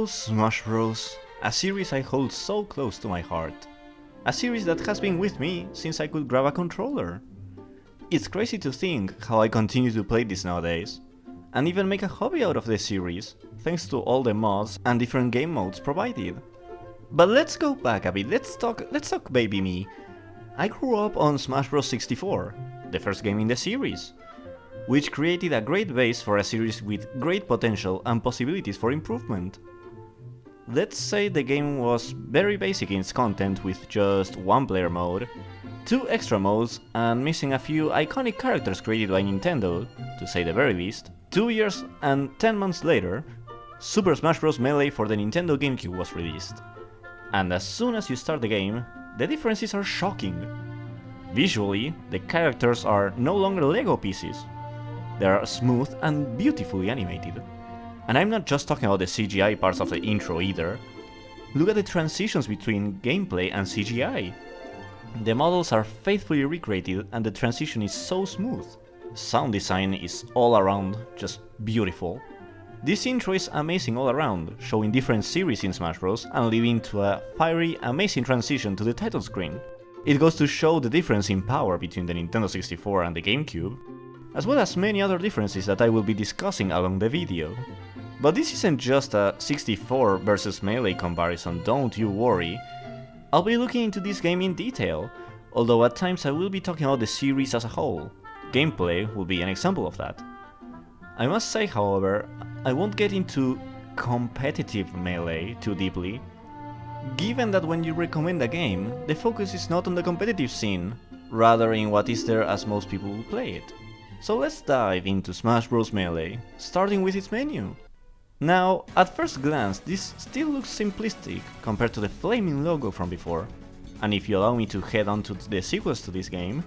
Smash Bros, a series I hold so close to my heart. A series that has been with me since I could grab a controller. It's crazy to think how I continue to play this nowadays, and even make a hobby out of the series, thanks to all the mods and different game modes provided. But let's go back a bit, let's talk baby me. I grew up on Smash Bros 64, the first game in the series, which created a great base for a series with great potential and possibilities for improvement. Let's say the game was very basic in its content with just one player mode, 2 extra modes, and missing a few iconic characters created by Nintendo, to say the very least. 2 years and 10 months later, Super Smash Bros. Melee for the Nintendo GameCube was released. And as soon as you start the game, the differences are shocking. Visually, the characters are no longer Lego pieces. They are smooth and beautifully animated. And I'm not just talking about the CGI parts of the intro either. Look at the transitions between gameplay and CGI. The models are faithfully recreated and the transition is so smooth. Sound design is all around just beautiful. This intro is amazing all around, showing different series in Smash Bros. And leading to a fiery, amazing transition to the title screen. It goes to show the difference in power between the Nintendo 64 and the GameCube, as well as many other differences that I will be discussing along the video. But this isn't just a 64 versus Melee comparison, don't you worry. I'll be looking into this game in detail, although at times I will be talking about the series as a whole. Gameplay will be an example of that. I must say, however, I won't get into competitive Melee too deeply, given that when you recommend a game, the focus is not on the competitive scene, rather in what is there as most people will play it. So let's dive into Smash Bros. Melee, starting with its menu. Now, at first glance, this still looks simplistic compared to the flaming logo from before, and if you allow me to head on to the sequels to this game,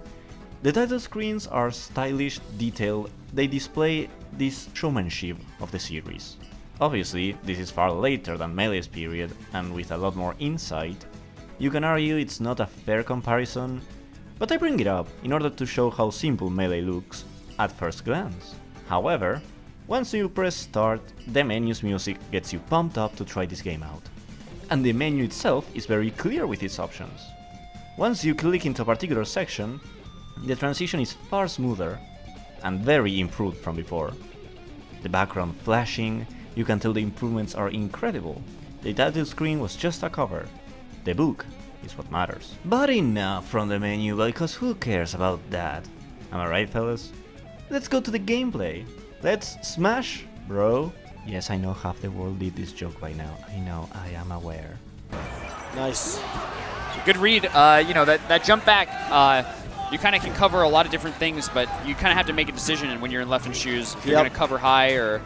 the title screens are stylish, detailed, they display this showmanship of the series. Obviously, this is far later than Melee's period, and with a lot more insight. You can argue it's not a fair comparison, but I bring it up in order to show how simple Melee looks at first glance. However, once you press start, the menu's music gets you pumped up to try this game out. And the menu itself is very clear with its options. Once you click into a particular section, the transition is far smoother and very improved from before. The background flashing, you can tell the improvements are incredible. The title screen was just a cover. The book is what matters. But enough from the menu, because who cares about that? Am I right, fellas? Let's go to the gameplay. Let's smash, bro. Yes, I know half the world did this joke by now. I know, I am aware. Nice. Good read. That jump back, you kind of can cover a lot of different things, but you kind of have to make a decision when you're in left shoes. If you're going to cover high or...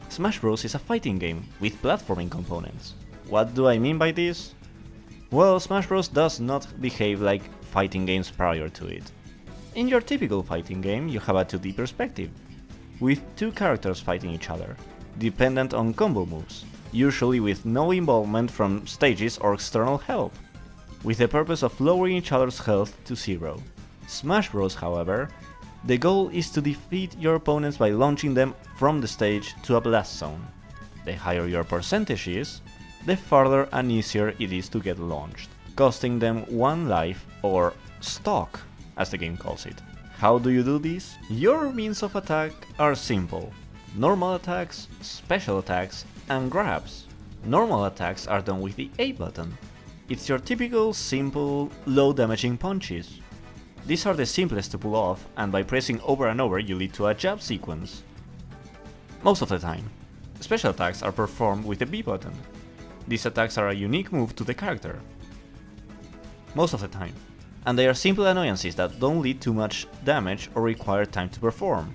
Smash Bros. Is a fighting game with platforming components. What do I mean by this? Well, Smash Bros. Does not behave like fighting games prior to it. In your typical fighting game, you have a 2D perspective, with 2 characters fighting each other, dependent on combo moves, usually with no involvement from stages or external help, with the purpose of lowering each other's health to 0. Smash Bros, however, the goal is to defeat your opponents by launching them from the stage to a blast zone. The higher your percentage is, the farther and easier it is to get launched, costing them 1 life or stock, as the game calls it. How do you do this? Your means of attack are simple. Normal attacks, special attacks, and grabs. Normal attacks are done with the A button. It's your typical, simple, low damaging punches. These are the simplest to pull off, and by pressing over and over you lead to a jab sequence. Most of the time. Special attacks are performed with the B button. These attacks are a unique move to the character. Most of the time. And they are simple annoyances that don't lead to much damage or require time to perform.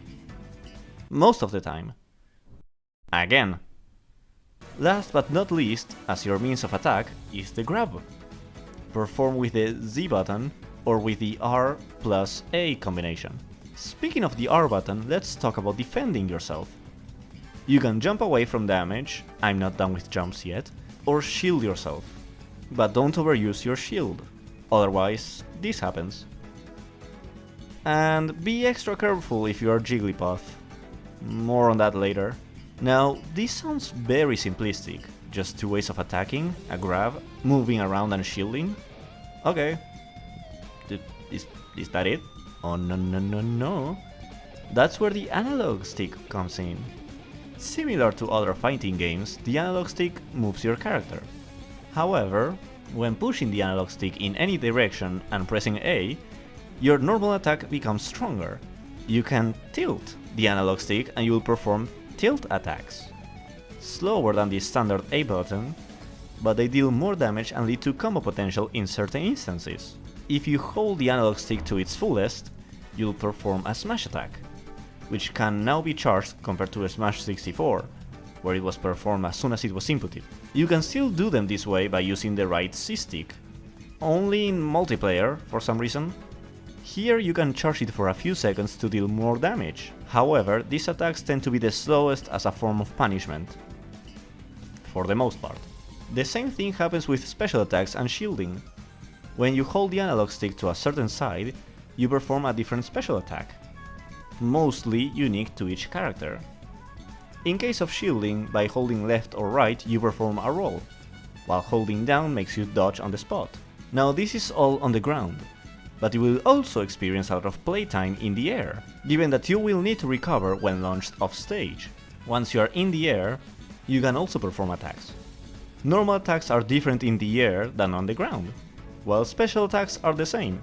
Most of the time. Again. Last but not least, as your means of attack, is the grab. Performed with the Z button or with the R plus A combination. Speaking of the R button, let's talk about defending yourself. You can jump away from damage, I'm not done with jumps yet, or shield yourself. But don't overuse your shield. Otherwise, this happens. And be extra careful if you are Jigglypuff. More on that later. Now, this sounds very simplistic, just two ways of attacking, a grab, moving around and shielding. Okay. Is that it? Oh no. That's where the analog stick comes in. Similar to other fighting games, the analog stick moves your character. However, when pushing the analog stick in any direction and pressing A, your normal attack becomes stronger. You can tilt the analog stick and you will perform tilt attacks. Slower than the standard A button, but they deal more damage and lead to combo potential in certain instances. If you hold the analog stick to its fullest, you'll perform a smash attack, which can now be charged compared to a Smash 64, where it was performed as soon as it was inputted. You can still do them this way by using the right C-stick, only in multiplayer for some reason. Here you can charge it for a few seconds to deal more damage. However, these attacks tend to be the slowest as a form of punishment, for the most part. The same thing happens with special attacks and shielding. When you hold the analog stick to a certain side, you perform a different special attack, mostly unique to each character. In case of shielding, by holding left or right you perform a roll, while holding down makes you dodge on the spot. Now this is all on the ground, but you will also experience a lot of playtime in the air, given that you will need to recover when launched off stage. Once you are in the air, you can also perform attacks. Normal attacks are different in the air than on the ground, while special attacks are the same.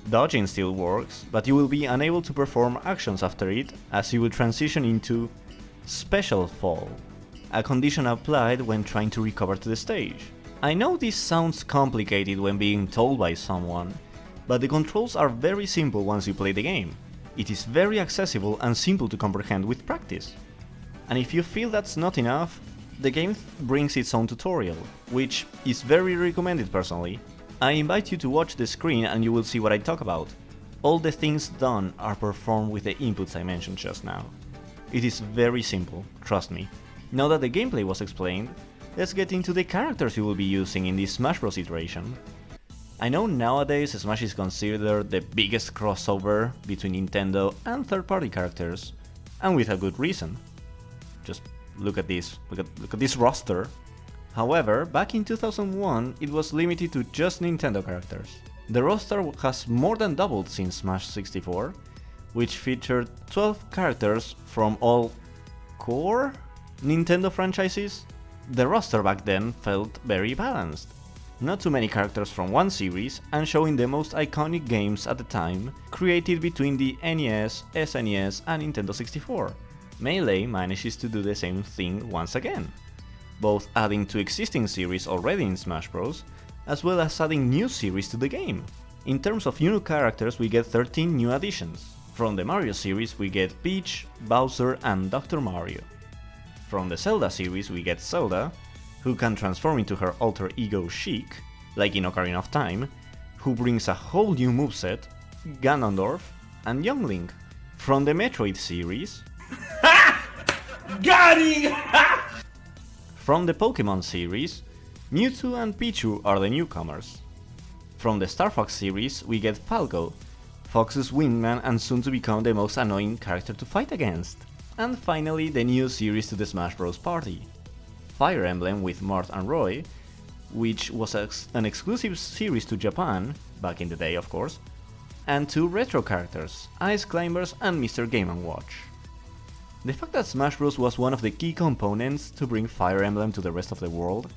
Dodging still works, but you will be unable to perform actions after it, as you will transition into Special Fall, a condition applied when trying to recover to the stage. I know this sounds complicated when being told by someone, but the controls are very simple once you play the game. It is very accessible and simple to comprehend with practice. And if you feel that's not enough, the game brings its own tutorial, which is very recommended personally. I invite you to watch the screen and you will see what I talk about. All the things done are performed with the inputs I mentioned just now. It is very simple, trust me. Now that the gameplay was explained, let's get into the characters you will be using in this Smash Bros. Iteration. I know nowadays Smash is considered the biggest crossover between Nintendo and third-party characters, and with a good reason. Just look at this roster. However, back in 2001 it was limited to just Nintendo characters. The roster has more than doubled since Smash 64, which featured 12 characters from all core Nintendo franchises. The roster back then felt very balanced. Not too many characters from one series, and showing the most iconic games at the time, created between the NES, SNES and Nintendo 64. Melee manages to do the same thing once again, both adding to existing series already in Smash Bros, as well as adding new series to the game. In terms of new characters, we get 13 new additions. From the Mario series we get Peach, Bowser and Dr. Mario. From the Zelda series we get Zelda, who can transform into her alter ego Sheik, like in Ocarina of Time, who brings a whole new moveset, Ganondorf and Young Link. From the Metroid series... Got him! From the Pokemon series, Mewtwo and Pichu are the newcomers. From the Star Fox series we get Falco, Fox's wingman and soon to become the most annoying character to fight against. And finally the new series to the Smash Bros. Party, Fire Emblem with Mort and Roy, which was an exclusive series to Japan, back in the day of course, and two retro characters, Ice Climbers and Mr. Game & Watch. The fact that Smash Bros. Was one of the key components to bring Fire Emblem to the rest of the world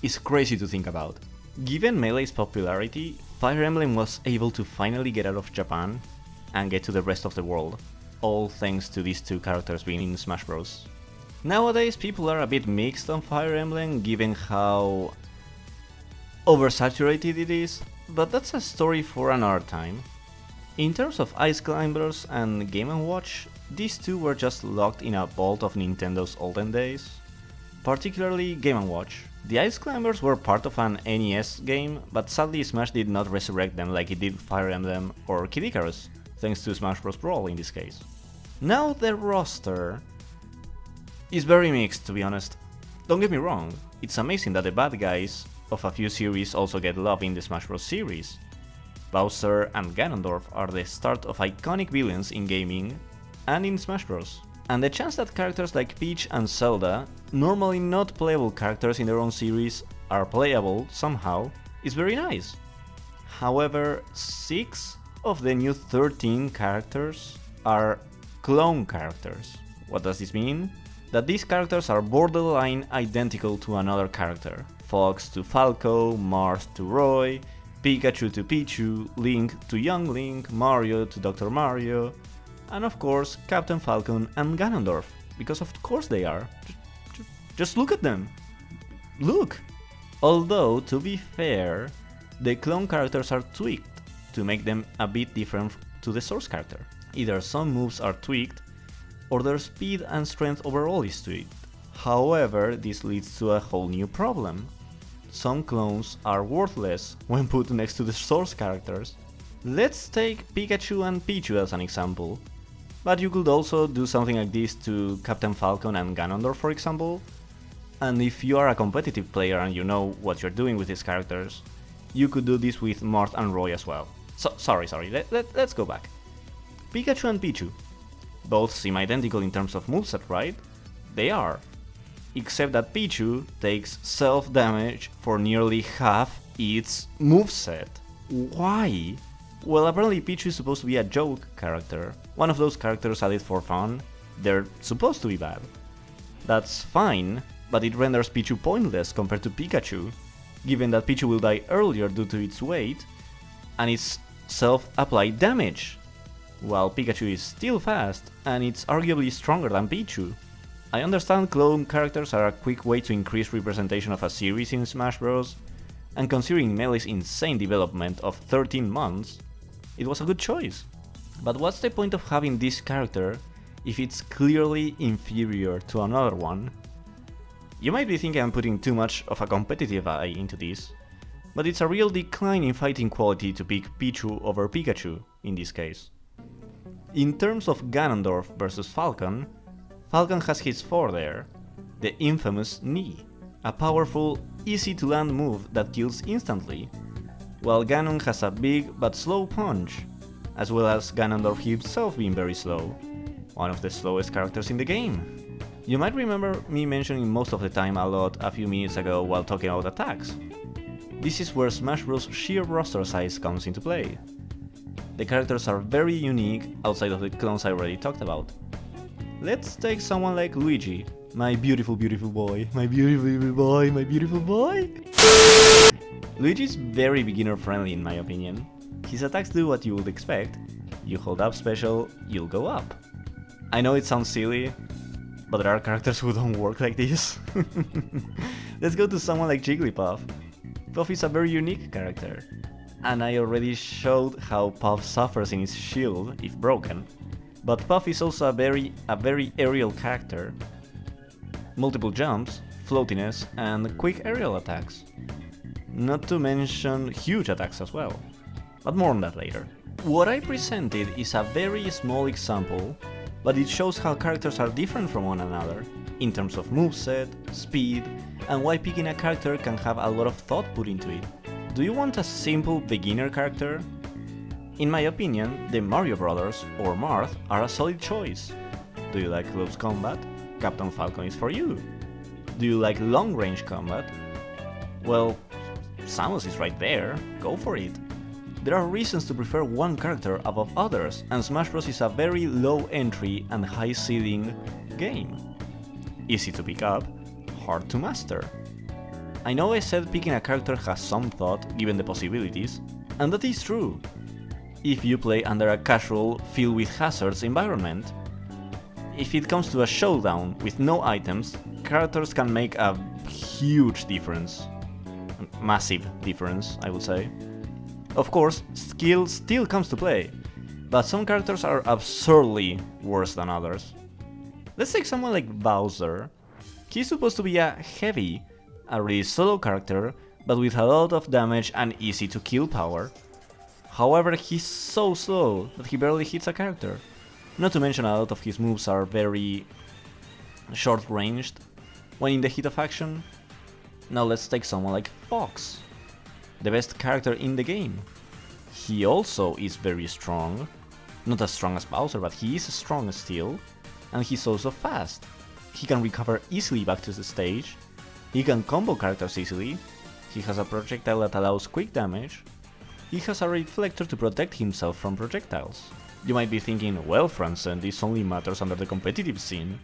is crazy to think about. Given Melee's popularity, Fire Emblem was able to finally get out of Japan and get to the rest of the world, all thanks to these two characters being in Smash Bros. Nowadays people are a bit mixed on Fire Emblem given how oversaturated it is, but that's a story for another time. In terms of Ice Climbers and Game & Watch, these two were just locked in a vault of Nintendo's olden days. Particularly Game & Watch. The Ice Climbers were part of an NES game, but sadly Smash did not resurrect them like it did Fire Emblem or Kid Icarus, thanks to Smash Bros. Brawl in this case. Now the roster is very mixed, to be honest. Don't get me wrong, it's amazing that the bad guys of a few series also get love in the Smash Bros. Series. Bowser and Ganondorf are the start of iconic villains in gaming and in Smash Bros. And the chance that characters like Peach and Zelda, normally not playable characters in their own series, are playable somehow is very nice. However, 6 of the new 13 characters are clone characters. What does this mean? That these characters are borderline identical to another character. Fox to Falco, Marth to Roy, Pikachu to Pichu, Link to Young Link, Mario to Dr. Mario, and of course Captain Falcon and Ganondorf, because of course they are. Just look at them! Look! Although, to be fair, the clone characters are tweaked to make them a bit different to the source character. Either some moves are tweaked, or their speed and strength overall is tweaked. However, this leads to a whole new problem. Some clones are worthless when put next to the source characters. Let's take Pikachu and Pichu as an example, but you could also do something like this to Captain Falcon and Ganondorf, for example. And if you are a competitive player and you know what you're doing with these characters, you could do this with Marth and Roy as well. Sorry, let's go back. Pikachu and Pichu. Both seem identical in terms of moveset, right? They are. Except that Pichu takes self-damage for nearly half its moveset. Why? Well, apparently Pichu is supposed to be a joke character. One of those characters added for fun. They're supposed to be bad. That's fine, but it renders Pichu pointless compared to Pikachu, given that Pichu will die earlier due to its weight and its self-applied damage, while Pikachu is still fast and it's arguably stronger than Pichu. I understand clone characters are a quick way to increase representation of a series in Smash Bros, and considering Melee's insane development of 13 months, it was a good choice. But what's the point of having this character if it's clearly inferior to another one? You might be thinking I'm putting too much of a competitive eye into this, but it's a real decline in fighting quality to pick Pichu over Pikachu in this case. In terms of Ganondorf versus Falcon, Falcon has his forebear, the infamous knee, a powerful, easy to land move that kills instantly, while Ganon has a big but slow punch, as well as Ganondorf himself being very slow, one of the slowest characters in the game. You might remember me mentioning most of the time a lot a few minutes ago while talking about attacks. This is where Smash Bros. Sheer roster size comes into play. The characters are very unique outside of the clones I already talked about. Let's take someone like Luigi, my beautiful boy, my beautiful boy. Luigi is very beginner friendly in my opinion. His attacks do what you would expect. You hold up special, you'll go up. I know it sounds silly, but there are characters who don't work like this. Let's go to someone like Jigglypuff. Puff is a very unique character, and I already showed how Puff suffers in his shield if broken. But Puff is also a very aerial character. Multiple jumps, floatiness, and quick aerial attacks. Not to mention huge attacks as well. But more on that later. What I presented is a very small example, but it shows how characters are different from one another, in terms of moveset, speed, and why picking a character can have a lot of thought put into it. Do you want a simple beginner character? In my opinion, the Mario Brothers or Marth are a solid choice. Do you like close combat? Captain Falcon is for you. Do you like long range combat? Well, Samus is right there, go for it. There are reasons to prefer one character above others, and Smash Bros is a very low entry and high ceiling game. Easy to pick up, hard to master. I know I said picking a character has some thought given the possibilities, and that is true. If you play under a casual, filled with hazards environment. If it comes to a showdown with no items, characters can make a huge difference. Massive difference, I would say. Of course, skill still comes to play, but some characters are absurdly worse than others. Let's take someone like Bowser. He's supposed to be a heavy, a really solo character, but with a lot of damage and easy to kill power. However, he's so slow that he barely hits a character. Not to mention a lot of his moves are very short-ranged when in the heat of action. Now let's take someone like Fox, the best character in the game. He also is very strong. Not as strong as Bowser, but he is strong still. and he's also fast. He can recover easily back to the stage, he can combo characters easily, he has a projectile that allows quick damage, he has a reflector to protect himself from projectiles. You might be thinking, well Franzen, this only matters under the competitive scene.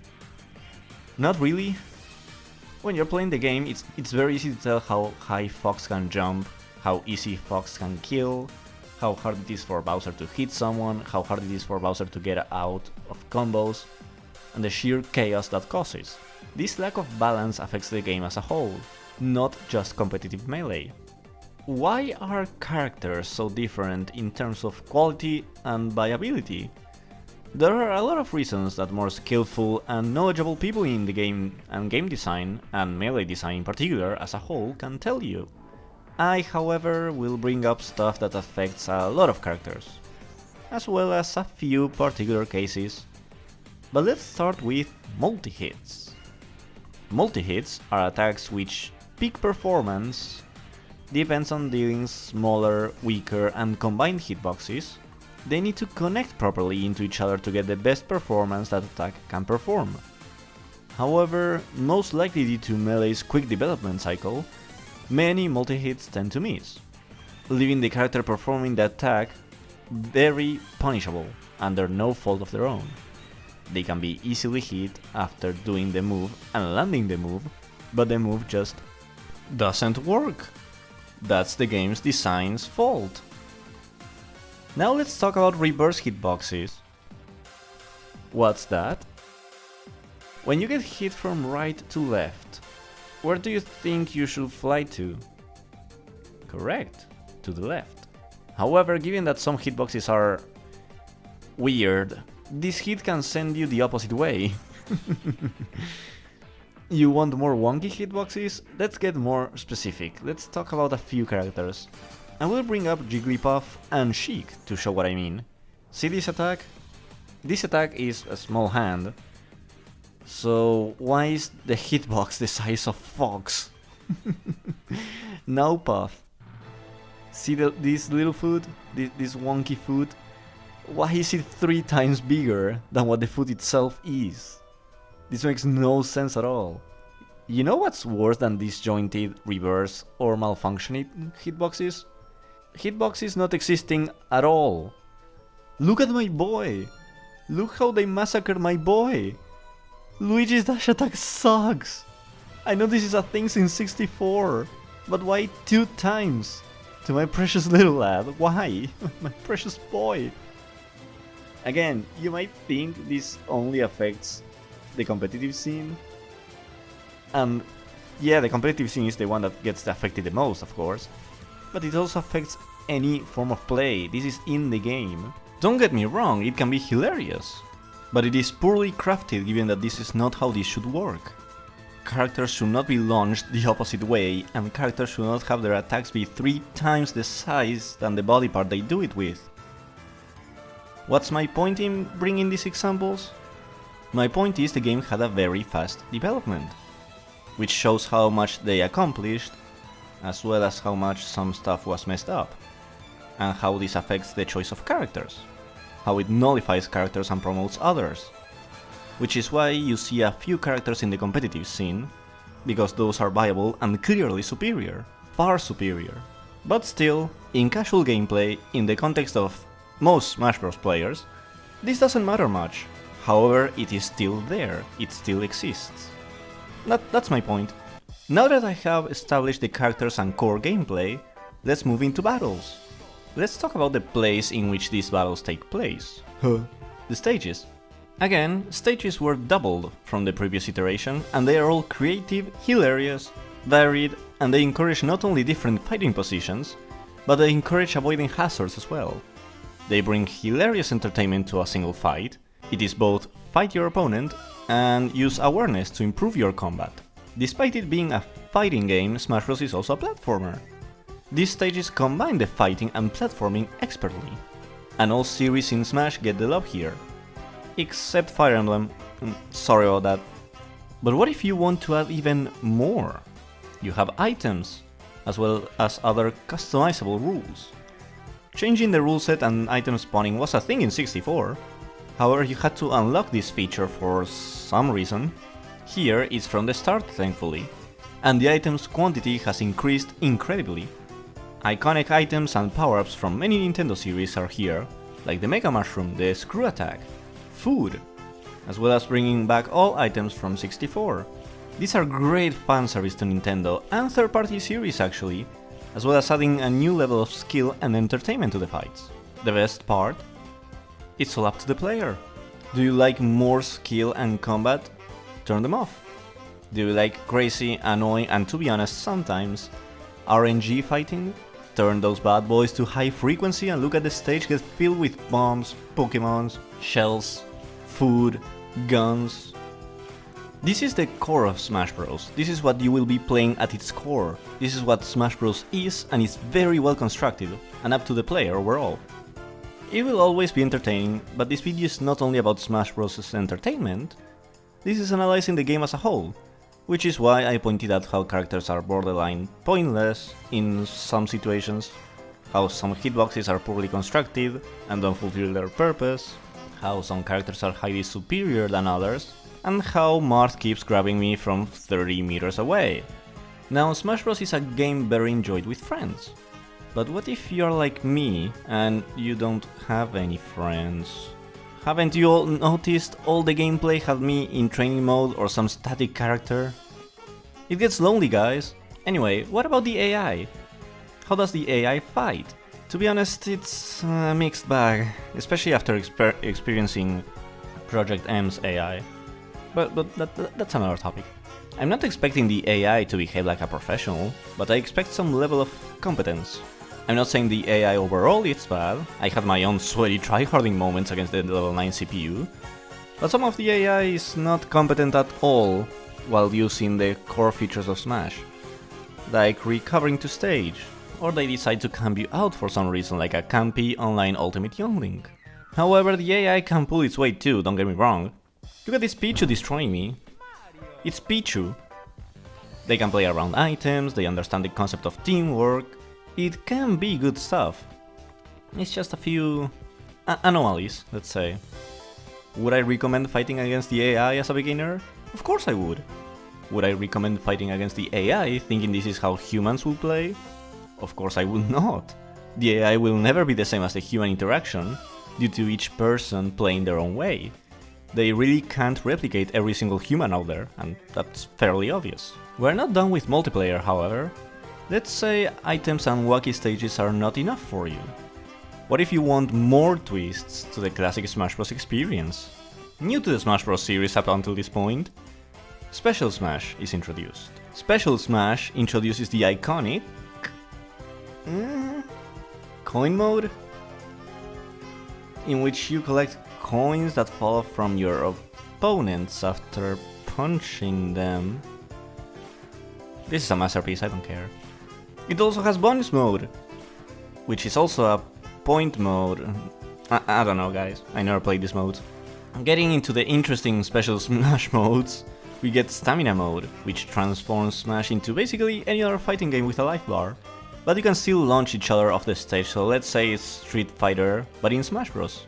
Not really. When you're playing the game, it's very easy to tell how high Fox can jump, how easy Fox can kill, how hard it is for Bowser to hit someone, how hard it is for Bowser to get out of combos, and the sheer chaos that causes. This lack of balance affects the game as a whole, not just competitive melee. Why are characters so different in terms of quality and viability? There are a lot of reasons that more skillful and knowledgeable people in the game and game design, and melee design in particular as a whole, can tell you. I, however, will bring up stuff that affects a lot of characters, as well as a few particular cases. But let's start with multi-hits. Multi-hits are attacks which peak performance depends on dealing smaller, weaker and combined hitboxes. They need to connect properly into each other to get the best performance that attack can perform. However, most likely due to Melee's quick development cycle, many multi-hits tend to miss, leaving the character performing the attack very punishable, under no fault of their own. They can be easily hit after doing the move and landing the move, but the move just doesn't work. That's the game's design's fault. Now let's talk about reverse hitboxes. What's that? When you get hit from right to left, where do you think you should fly to? Correct, to the left. However, given that some hitboxes are weird, this hit can send you the opposite way. You want more wonky hitboxes? Let's get more specific. Let's talk about a few characters. I will bring up Jigglypuff and Sheik to show what I mean. See this attack? This attack is a small hand. So why is the hitbox the size of Fox? Now Puff. See this little foot? This wonky foot? Why is it 3 times bigger than what the foot itself is? This makes no sense at all. You know what's worse than disjointed, reverse or malfunctioning hitboxes? Hitboxes not existing at all. Look at my boy! Look how they massacred my boy! Luigi's dash attack sucks! I know this is a thing since 64, but why 2 times? To my precious little lad, why? My precious boy! Again, you might think this only affects the competitive scene. And yeah, the competitive scene is the one that gets affected the most, of course. But it also affects any form of play. This is in the game. Don't get me wrong, it can be hilarious. But it is poorly crafted given that this is not how this should work. Characters should not be launched the opposite way, and characters should not have their attacks be 3 times the size than the body part they do it with. What's my point in bringing these examples? My point is the game had a very fast development, which shows how much they accomplished, as well as how much some stuff was messed up, and how this affects the choice of characters, how it nullifies characters and promotes others, which is why you see a few characters in the competitive scene, because those are viable and clearly superior, far superior. But still, in casual gameplay, in the context of most Smash Bros players, this doesn't matter much. However, it is still there, it still exists. That's my point. Now that I have established the characters and core gameplay, let's move into battles. Let's talk about the place in which these battles take place. The stages. Again, stages were doubled from the previous iteration, and they are all creative, hilarious, varied, and they encourage not only different fighting positions, but they encourage avoiding hazards as well. They bring hilarious entertainment to a single fight. It is both fight your opponent and use awareness to improve your combat. Despite it being a fighting game, Smash Bros is also a platformer. These stages combine the fighting and platforming expertly, and all series in Smash get the love here. Except Fire Emblem, sorry about that. But what if you want to add even more? You have items, as well as other customizable rules. Changing the rule set and item spawning was a thing in 64, However, you had to unlock this feature for some reason. Here it's from the start, thankfully, and the items quantity has increased incredibly. Iconic items and power-ups from many Nintendo series are here, like the Mega Mushroom, the Screw Attack, food, as well as bringing back all items from 64. These are great fanservice to Nintendo and third-party series actually, as well as adding a new level of skill and entertainment to the fights. The best part? It's all up to the player. Do you like more skill and combat? Turn them off. Do you like crazy, annoying, and to be honest sometimes, RNG fighting? Turn those bad boys to high frequency and look at the stage get filled with bombs, Pokemons, shells, food, guns. This is the core of Smash Bros. This is what you will be playing at its core. This is what Smash Bros. Is, and it's very well constructed, and up to the player overall. It will always be entertaining, but this video is not only about Smash Bros.'s entertainment, this is analyzing the game as a whole, which is why I pointed out how characters are borderline pointless in some situations, how some hitboxes are poorly constructed and don't fulfill their purpose, how some characters are highly superior than others, and how Marth keeps grabbing me from 30 meters away. Now, Smash Bros. Is a game better enjoyed with friends. But what if you're like me and you don't have any friends? Haven't you all noticed all the gameplay had me in training mode or some static character? It gets lonely, guys. Anyway, what about the AI? How does the AI fight? To be honest, it's a mixed bag, especially after experiencing Project M's AI. But that's another topic. I'm not expecting the AI to behave like a professional, but I expect some level of competence. I'm not saying the AI overall is bad, I had my own sweaty tryharding moments against the level 9 CPU, but some of the AI is not competent at all while using the core features of Smash, like recovering to stage, or they decide to camp you out for some reason like a campy online Ultimate Young Link. However, the AI can pull its weight too, don't get me wrong. Look at this Pichu destroying me. It's Pichu. They can play around items, they understand the concept of teamwork. It can be good stuff. It's just a few anomalies, let's say. Would I recommend fighting against the AI as a beginner? Of course I would. Would I recommend fighting against the AI thinking this is how humans will play? Of course I would not. The AI will never be the same as the human interaction, due to each person playing their own way. They really can't replicate every single human out there, and that's fairly obvious. We're not done with multiplayer, however. Let's say items and wacky stages are not enough for you. What if you want more twists to the classic Smash Bros. Experience? New to the Smash Bros. Series up until this point, Special Smash is introduced. Special Smash introduces the iconic coin mode, in which you collect coins that fall from your opponents after punching them. This is a masterpiece, I don't care. It also has bonus mode, which is also a point mode. I don't know, guys, I never played this mode. Getting into the interesting Special Smash modes, we get Stamina mode, which transforms Smash into basically any other fighting game with a life bar. But you can still launch each other off the stage, so let's say it's Street Fighter, but in Smash Bros.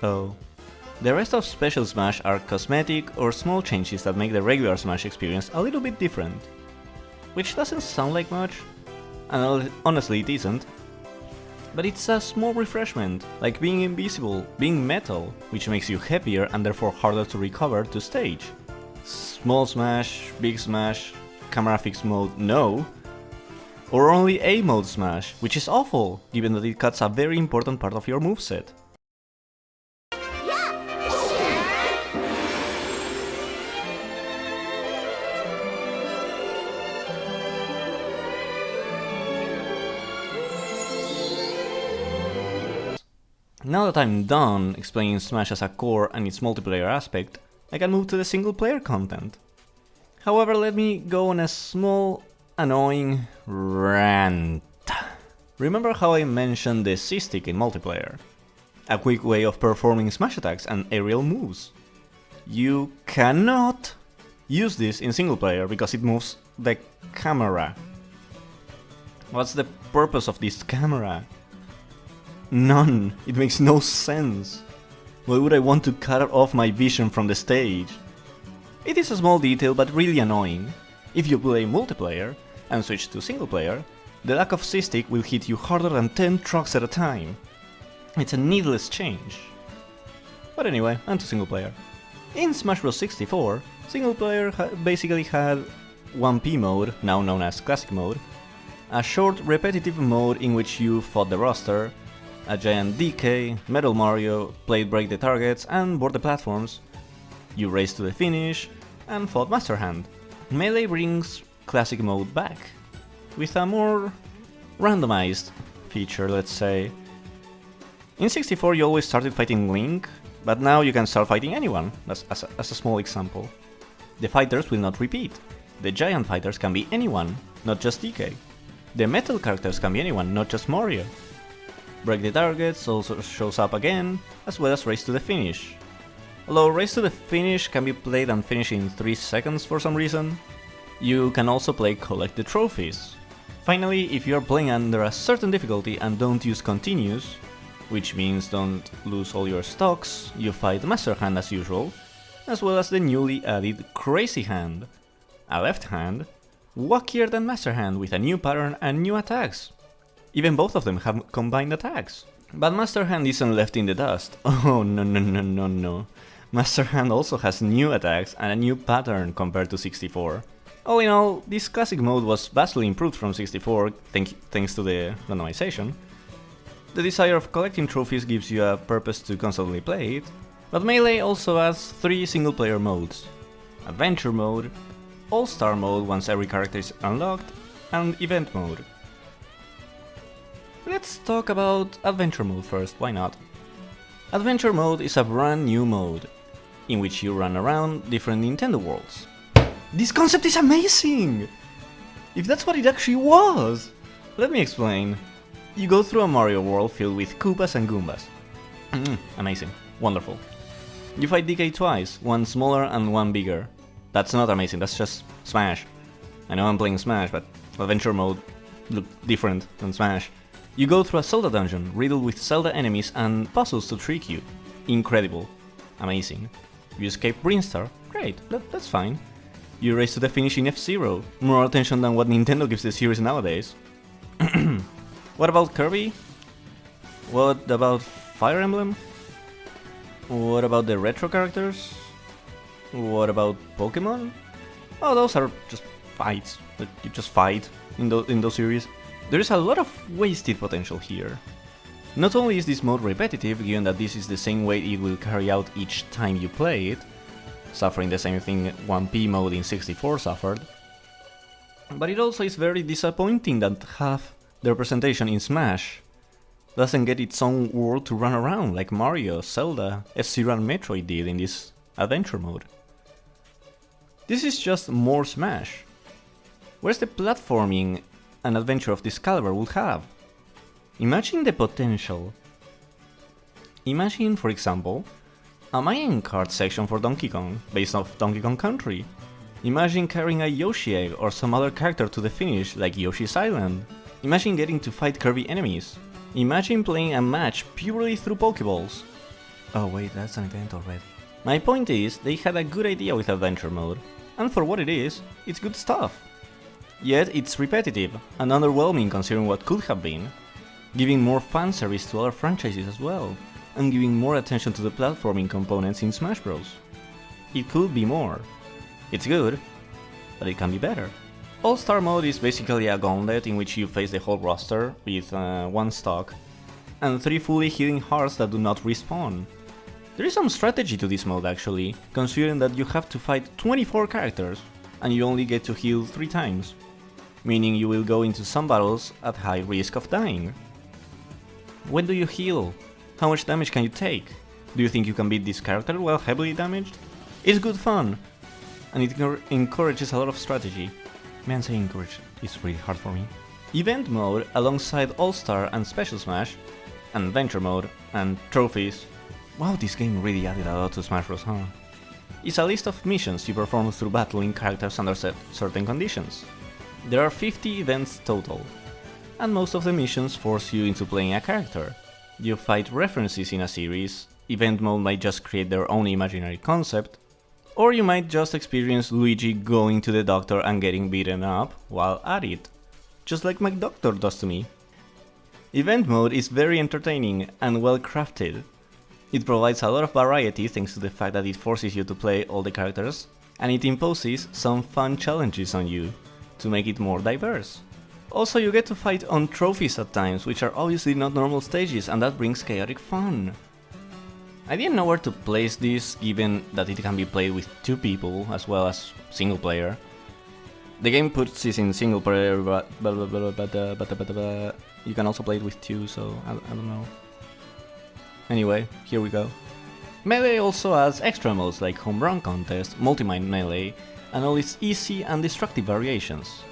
Oh. The rest of Special Smash are cosmetic or small changes that make the regular Smash experience a little bit different. Which doesn't sound like much, and honestly it isn't. But it's a small refreshment, like being invisible, being metal, which makes you heavier and therefore harder to recover to stage. Small Smash, Big Smash, Camera Fix mode, no. Or only A mode Smash, which is awful, given that it cuts a very important part of your moveset. Now that I'm done explaining Smash as a core and its multiplayer aspect, I can move to the single player content. However, let me go on a small, annoying rant. Remember how I mentioned the C-stick in multiplayer? A quick way of performing smash attacks and aerial moves. You cannot use this in single player because it moves the camera. What's the purpose of this camera? None. It makes no sense. Why would I want to cut off my vision from the stage? It is a small detail but really annoying. If you play multiplayer and switch to single player, the lack of C-stick will hit you harder than 10 trucks at a time. It's a needless change. But anyway, on to single player. In Smash Bros. 64, single player basically had 1P mode, now known as classic mode, a short repetitive mode in which you fought the roster, a giant DK, Metal Mario, played break the targets and board the platforms, you raced to the finish, and fought Master Hand. Melee brings classic mode back, with a more randomized feature, let's say. In 64 you always started fighting Link, but now you can start fighting anyone, as a small example. The fighters will not repeat. The giant fighters can be anyone, not just DK. The metal characters can be anyone, not just Mario. Break the targets also shows up again, as well as race to the finish. Although race to the finish can be played and finished in 3 seconds for some reason, you can also play collect the trophies. Finally, if you are playing under a certain difficulty and don't use continues, which means don't lose all your stocks, you fight Master Hand as usual, as well as the newly added Crazy Hand, a left hand, wackier than Master Hand with a new pattern and new attacks. Even both of them have combined attacks. But Master Hand isn't left in the dust. Oh no. Master Hand also has new attacks and a new pattern compared to 64. All in all, this classic mode was vastly improved from 64 thanks to the randomization. The desire of collecting trophies gives you a purpose to constantly play it, but Melee also has 3 single player modes: Adventure Mode, All-Star Mode once every character is unlocked, and Event Mode. Let's talk about Adventure Mode first, why not? Adventure Mode is a brand new mode, in which you run around different Nintendo worlds. This concept is amazing! If that's what it actually was! Let me explain. You go through a Mario world filled with Koopas and Goombas. Amazing. Wonderful. You fight DK twice, one smaller and one bigger. That's not amazing, that's just Smash. I know I'm playing Smash, but Adventure Mode looked different than Smash. You go through a Zelda dungeon, riddled with Zelda enemies and puzzles to trick you. Incredible. Amazing. You escape Brinstar? Great, that's fine. You race to the finish in F-Zero. More attention than what Nintendo gives the series nowadays. What about Kirby? What about Fire Emblem? What about the retro characters? What about Pokemon? Oh, those are just fights. You just fight in those series. There is a lot of wasted potential here. Not only is this mode repetitive, given that this is the same way it will carry out each time you play it, suffering the same thing 1P mode in 64 suffered, but it also is very disappointing that half the representation in Smash doesn't get its own world to run around like Mario, Zelda, F-Zero and Metroid did in this adventure mode. This is just more Smash. Where's the platforming an adventure of this caliber would have? Imagine the potential. Imagine, for example, a Mayan card section for Donkey Kong, based off Donkey Kong Country. Imagine carrying a Yoshi egg or some other character to the finish, like Yoshi's Island. Imagine getting to fight Kirby enemies. Imagine playing a match purely through Pokeballs. Oh wait, that's an event already. My point is, they had a good idea with Adventure Mode, and for what it is, it's good stuff. Yet it's repetitive and underwhelming considering what could have been, giving more fan service to other franchises as well, and giving more attention to the platforming components in Smash Bros. It could be more. It's good, but it can be better. All-Star Mode is basically a gauntlet in which you face the whole roster with 1 stock, and 3 fully healing hearts that do not respawn. There is some strategy to this mode actually, considering that you have to fight 24 characters, and you only get to heal 3 times, meaning you will go into some battles at high risk of dying. When do you heal? How much damage can you take? Do you think you can beat this character while heavily damaged? It's good fun, and it encourages a lot of strategy. Man, saying encourage is really hard for me. Event Mode, alongside All-Star and Special Smash, and Adventure Mode, and Trophies. Wow, this game really added a lot to Smash Bros, huh? Is a list of missions you perform through battling characters under certain conditions. There are 50 events total, and most of the missions force you into playing a character. You fight references in a series, event mode might just create their own imaginary concept, or you might just experience Luigi going to the doctor and getting beaten up while at it, just like my doctor does to me. Event mode is very entertaining and well crafted. It provides a lot of variety thanks to the fact that it forces you to play all the characters, and it imposes some fun challenges on you to make it more diverse. Also, you get to fight on trophies at times, which are obviously not normal stages, and that brings chaotic fun. I didn't know where to place this, given that it can be played with 2 people as well as single player. The game puts this in single player, but you can also play it with 2, so I don't know. Anyway, here we go. Melee also adds extra modes like Home Run Contest, Multi-Mine Melee, and all its easy and destructive variations,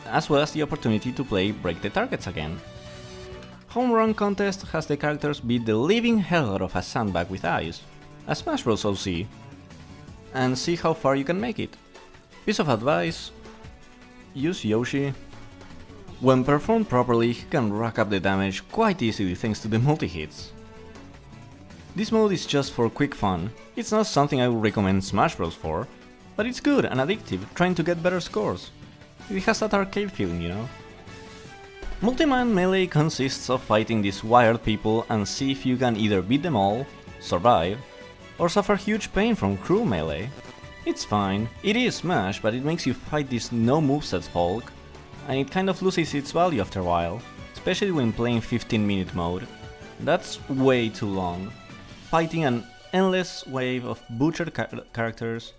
as well as the opportunity to play Break the Targets again. Home Run Contest has the characters beat the living hell out of a sandbag with ice, a Smash Bros. OC, and see how far you can make it. Piece of advice: use Yoshi. When performed properly, he can rack up the damage quite easily thanks to the multi-hits. This mode is just for quick fun. It's not something I would recommend Smash Bros. For, but it's good and addictive, trying to get better scores. It has that arcade feeling, you know? Multi-Man Melee consists of fighting these wired people and see if you can either beat them all, survive, or suffer huge pain from cruel melee. It's fine, it is Smash, but it makes you fight this no moveset Hulk, and it kind of loses its value after a while, especially when playing 15-minute mode. That's way too long. Fighting an endless wave of butchered characters,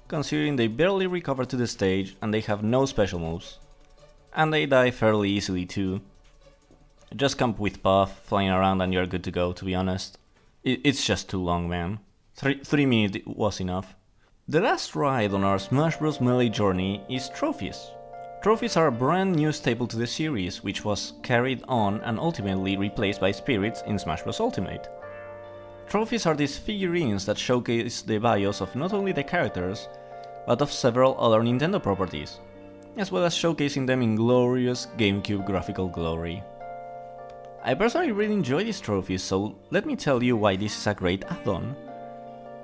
considering they barely recover to the stage and they have no special moves. And they die fairly easily too. Just camp with Puff, flying around and you're good to go, to be honest. It's just too long, man. 3 minutes was enough. The last ride on our Smash Bros. Melee journey is trophies. Trophies are a brand new staple to the series, which was carried on and ultimately replaced by spirits in Smash Bros. Ultimate. Trophies are these figurines that showcase the bios of not only the characters, but of several other Nintendo properties, as well as showcasing them in glorious GameCube graphical glory. I personally really enjoy these trophies, so let me tell you why this is a great add-on,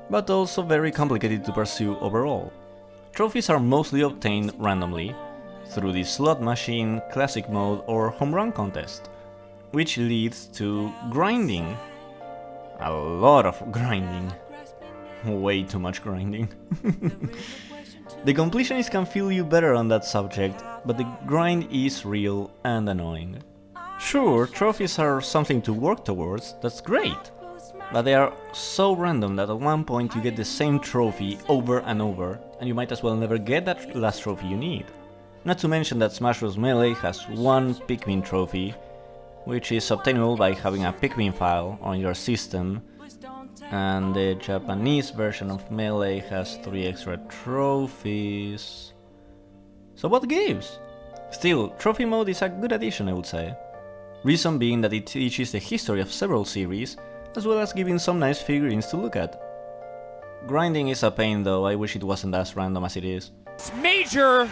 but also very complicated to pursue overall. Trophies are mostly obtained randomly, through the slot machine, classic mode or home run contest, which leads to grinding. A lot of grinding. Way too much grinding. The completionist can feel you better on that subject, but the grind is real and annoying. Sure, trophies are something to work towards, that's great, but they are so random that at one point you get the same trophy over and over, and you might as well never get that last trophy you need. Not to mention that Smash Bros. Melee has one Pikmin trophy, which is obtainable by having a Pikmin file on your system, and the Japanese version of Melee has 3 extra trophies. So what gives? Still, trophy mode is a good addition, I would say. Reason being that it teaches the history of several series, as well as giving some nice figurines to look at. Grinding is a pain though, I wish it wasn't as random as it is. It's major,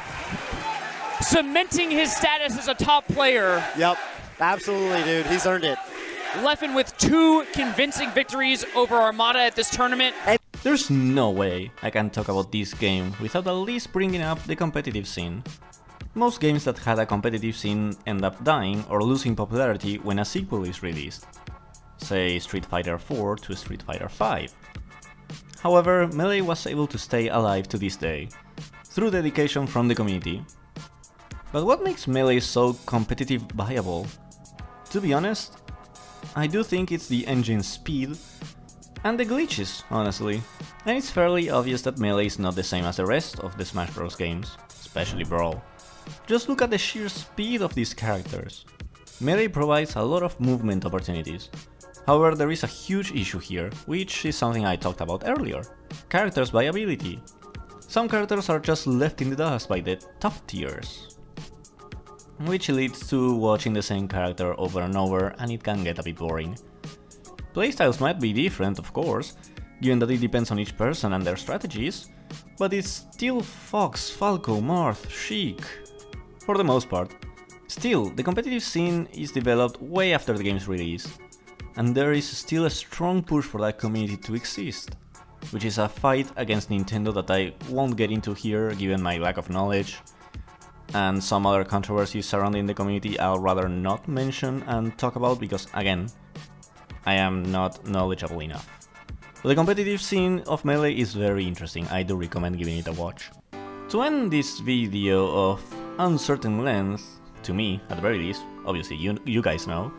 cementing his status as a top player. Yep, absolutely, dude. He's earned it. Leffen with 2 convincing victories over Armada at this tournament. There's no way I can talk about this game without at least bringing up the competitive scene. Most games that had a competitive scene end up dying or losing popularity when a sequel is released. Say Street Fighter 4 to Street Fighter 5. However, Melee was able to stay alive to this day, through dedication from the community. But what makes Melee so competitive viable? To be honest, I do think it's the engine's speed and the glitches, honestly. And it's fairly obvious that Melee is not the same as the rest of the Smash Bros. Games, especially Brawl. Just look at the sheer speed of these characters. Melee provides a lot of movement opportunities. However, there is a huge issue here, which is something I talked about earlier. Characters' viability. Some characters are just left in the dust by the top tiers, which leads to watching the same character over and over, and it can get a bit boring. Playstyles might be different, of course, given that it depends on each person and their strategies, but it's still Fox, Falco, Marth, Sheik, for the most part. Still, the competitive scene is developed way after the game's release. and there is still a strong push for that community to exist, which is a fight against Nintendo that I won't get into here given my lack of knowledge, and some other controversies surrounding the community I'll rather not mention and talk about because, again, I am not knowledgeable enough. But the competitive scene of Melee is very interesting, I do recommend giving it a watch. To end this video of uncertain length, to me at the very least, obviously you guys know,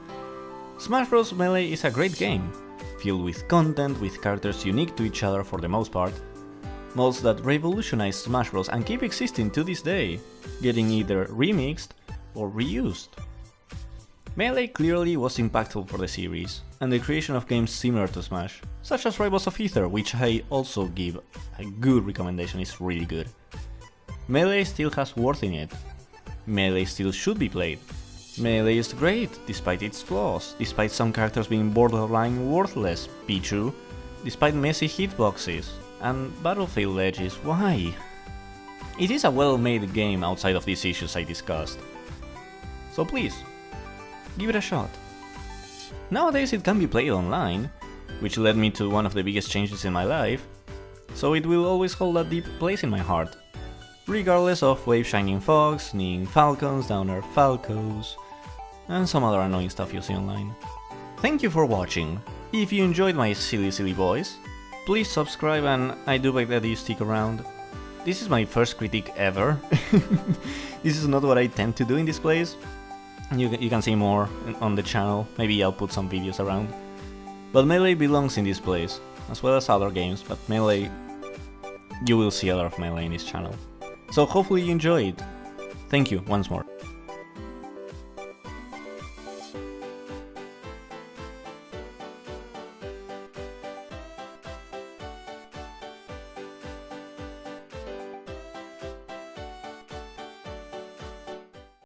Smash Bros. Melee is a great game, filled with content, with characters unique to each other for the most part, mods that revolutionized Smash Bros. And keep existing to this day, getting either remixed or reused. Melee clearly was impactful for the series, and the creation of games similar to Smash, such as Rivals of Ether, which I also give a good recommendation, is really good. Melee still has worth in it. Melee still should be played. Melee is great, despite its flaws, despite some characters being borderline worthless, Pichu, despite messy hitboxes, and battlefield edges, why? It is a well-made game outside of these issues I discussed. So please, give it a shot. Nowadays it can be played online, which led me to one of the biggest changes in my life, so it will always hold a deep place in my heart, regardless of Wave Shining Fox, Kneeing Falcons, Downer Falcos, and some other annoying stuff you see online. Thank you for watching. If you enjoyed my silly voice, please subscribe, and I do beg that you stick around. This is my first critique ever. This is not what I tend to do in this place. You can see more on the channel, maybe I'll put some videos around. But Melee belongs in this place, as well as other games, but Melee, you will see a lot of Melee in this channel. So hopefully you enjoy it. Thank you once more.